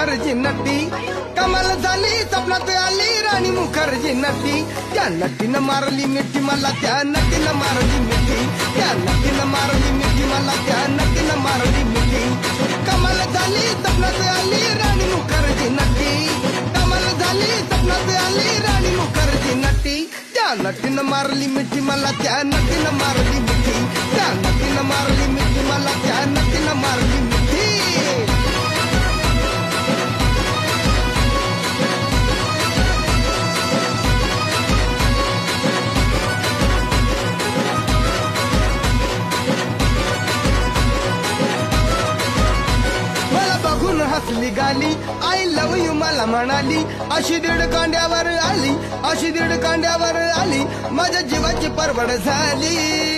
मुखर्जी नटी कमाल झाली स्वप्नात आली राणी मुखर्जी नटी त्या नटीनं मारली मिठी मला त्या नटीनं मारली मिठी त्या नटीनं मारली मिठी मला त्या नटीनं मारली मिठी कमाल झाली स्वप्नात आली राणी मुखर्जी नटी कमाल झाली स्वप्नात आली राणी मुखर्जी नटी त्या नटीनं मारली मिठी मला त्या नटीनं मारली मिठी त्या नटीनं मारली मिठी मला त्या नटीनं मारली मिठी हसली गाली आय लव यू मला म्हणाली अशी दीड कांड्यावर आली अशी दीड कांड्यावर आली माझ्या जीवाची परवड झाली